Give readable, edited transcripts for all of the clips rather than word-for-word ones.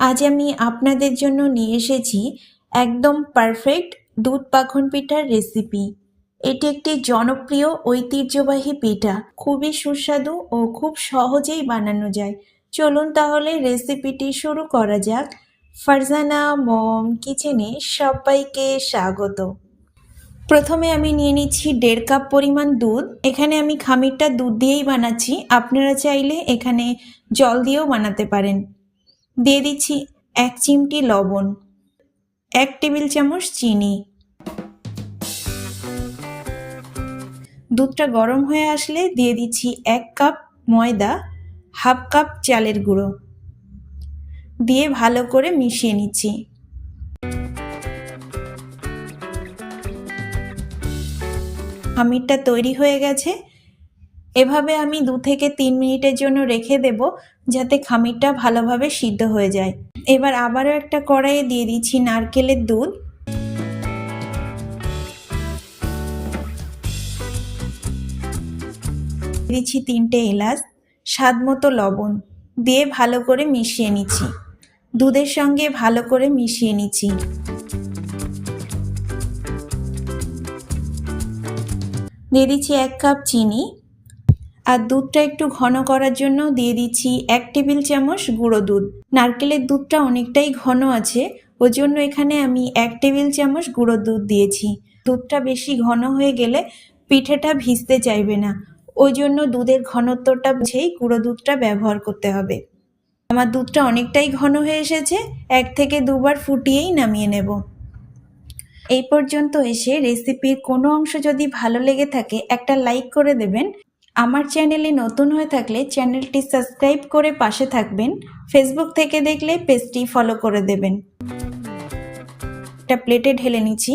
আজ আমি আপনাদের জন্য নিয়ে এসেছি একদম পারফেক্ট দুধ মাখন পিঠার রেসিপি। এটি একটি জনপ্রিয় ঐতিহ্যবাহী পিঠা, খুবই সুস্বাদু ও খুব সহজেই বানানো যায়। চলুন তাহলে রেসিপিটি শুরু করা যাক। ফারজানা মম কিচেনে সবাইকে স্বাগত। প্রথমে আমি নিয়ে নিচ্ছি 1.5 কাপ পরিমাণ দুধ। এখানে আমি খামিরটা দুধ দিয়েই বানাচ্ছি, আপনারা চাইলে এখানে জল দিয়েও বানাতে পারেন। দিয়ে দিচ্ছি 1 চিমটি লবণ, 1 টেবিল চামচ চিনি। দুধটা গরম হয়ে আসলে দিয়ে দিচ্ছি 1 কাপ ময়দা, হাফ কাপ চালের গুঁড়ো দিয়ে ভালো করে মিশিয়ে নিচ্ছি। খামিরটা তৈরি হয়ে গেছে। এভাবে আমি 2 থেকে 3 মিনিটের জন্য রেখে দেব, যাতে খামিরটা ভালোভাবে সিদ্ধ হয়ে যায়। এবার আবারও একটা কড়াইয়ে দিয়ে দিচ্ছি নারকেলের দুধ, দিচ্ছি 3টে এলাচ, স্বাদ মতো লবণ দিয়ে ভালো করে মিশিয়ে নিচ্ছি। দুধের সঙ্গে ভালো করে মিশিয়ে নিচ্ছি। দিয়ে দিচ্ছি 1 কাপ চিনি, আর দুধটা একটু ঘন করার জন্য দিয়ে দিচ্ছি 1 টেবিল চামচ গুঁড়ো দুধ। নারকেলের দুধটা অনেকটাই ঘন আছে, ওই জন্য এখানে আমি 1 টেবিল চামচ গুঁড়ো দুধ দিয়েছি। দুধটা বেশি ঘন হয়ে গেলে পিঠেটা ভিজতে চাইবে না, ওই জন্য দুধের ঘনত্বটা বুঝেই গুঁড়ো দুধটা ব্যবহার করতে হবে। আমার দুধটা অনেকটাই ঘন হয়ে এসেছে, 1 থেকে 2 বার ফুটিয়েই নামিয়ে নেব। এই পর্যন্ত এসে রেসিপির কোনো অংশ যদি ভালো লেগে থাকে একটা লাইক করে দেবেন। আমার চ্যানেলে নতুন হয়ে থাকলে চ্যানেলটি সাবস্ক্রাইব করে পাশে থাকবেন। ফেসবুক থেকে দেখলে পেজটি ফলো করে দেবেন। একটা প্লেটে ঢেলে নিচ্ছি।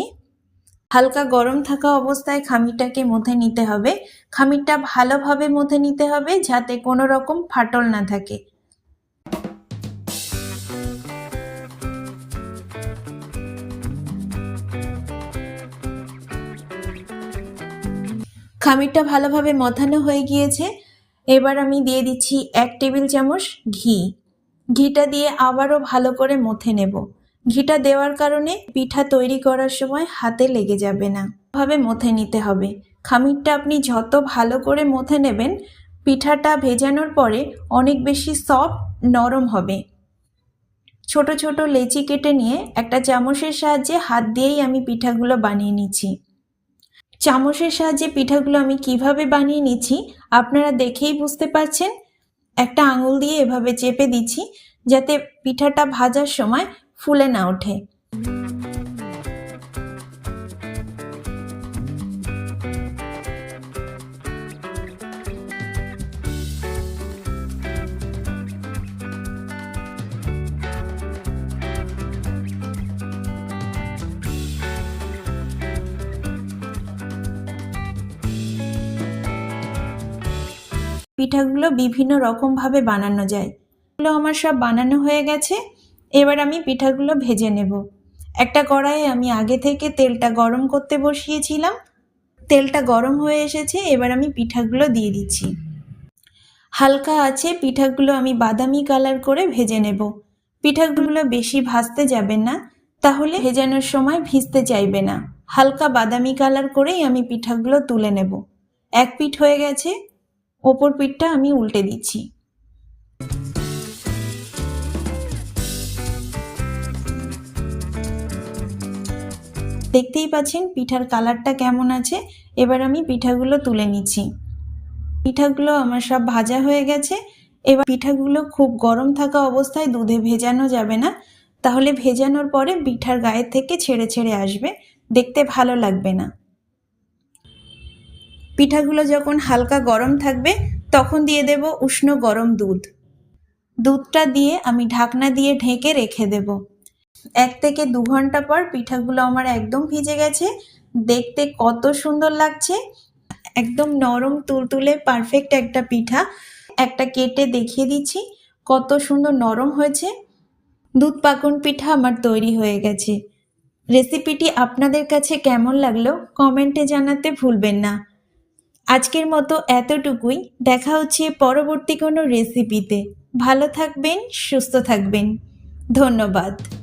হালকা গরম থাকা অবস্থায় খামিরটাকে মথে নিতে হবে। খামিরটা ভালোভাবে মথে নিতে হবে, যাতে কোনো রকম ফাটল না থাকে। খামিরটা ভালোভাবে মথানো হয়ে গিয়েছে। এবার আমি দিয়ে দিচ্ছি 1 টেবিল চামচ ঘি। ঘিটা দিয়ে আবারও ভালো করে মথে নেব। ঘিটা দেওয়ার কারণে পিঠা তৈরি করার সময় হাতে লেগে যাবে না। ভাবে মথে নিতে হবে। খামিরটা আপনি যত ভালো করে মথে নেবেন, পিঠাটা ভেজানোর পরে অনেক বেশি সফট নরম হবে। ছোট ছোট লেচি কেটে নিয়ে একটা চামচের সাহায্যে হাত দিয়েই আমি পিঠাগুলো বানিয়ে নিচ্ছি। চামচের সাহায্যে পিঠাগুলো আমি কিভাবে বানিয়ে নিচ্ছি আপনারা দেখেই বুঝতে পারছেন। একটা আঙুল দিয়ে এভাবে চেপে দিচ্ছি, যাতে পিঠাটা ভাজার সময় ফুলে না ওঠে। পিঠাগুলো বিভিন্ন রকমভাবে বানানো যায়। এগুলো আমার সব বানানো হয়ে গেছে। এবার আমি পিঠাগুলো ভেজে নেব। একটা কড়াইয়ে আমি আগে থেকে তেলটা গরম করতে বসিয়েছিলাম। তেলটা গরম হয়ে এসেছে, এবার আমি পিঠাগুলো দিয়ে দিচ্ছি। হালকা আছে পিঠাগুলো আমি বাদামি কালার করে ভেজে নেব। পিঠাগুলো বেশি ভাজতে যাবেন না, তাহলে ভেজানোর সময় ভিজতে চাইবে না। হালকা বাদামি কালার করেই আমি পিঠাগুলো তুলে নেব। এক পিঠ হয়ে গেছে, ওপর পিঠটা আমি উল্টে দিচ্ছি। দেখতেই পাচ্ছেন পিঠার কালারটা কেমন আছে। এবার আমি পিঠাগুলো তুলে নিচ্ছি। পিঠাগুলো আমার সব ভাজা হয়ে গেছে। এবার পিঠাগুলো খুব গরম থাকা অবস্থায় দুধে ভেজানো যাবে না, তাহলে ভেজানোর পরে পিঠার গায়ে থেকে ছেড়ে ছেড়ে আসবে, দেখতে ভালো লাগবে না। পিঠাগুলো যখন হালকা গরম থাকবে তখন দিয়ে দেব উষ্ণ গরম দুধ। দুধটা দিয়ে আমি ঢাকনা দিয়ে ঢেকে রেখে দেব। 1 থেকে 2 ঘন্টা পর পিঠাগুলো আমার একদম ভিজে গেছে। দেখতে কত সুন্দর লাগছে, একদম নরম তুলতুলে পারফেক্ট একটা পিঠা। একটা কেটে দেখিয়ে দিচ্ছি কত সুন্দর নরম হয়েছে। দুধ মাখন পিঠা আমার তৈরি হয়ে গেছে। রেসিপিটি আপনাদের কাছে কেমন লাগলো কমেন্টে জানাতে ভুলবেন না। আজকের মতো এতটুকুই। দেখা হচ্ছে পরবর্তী কোনো রেসিপিতে। ভালো থাকবেন, সুস্থ থাকবেন। ধন্যবাদ।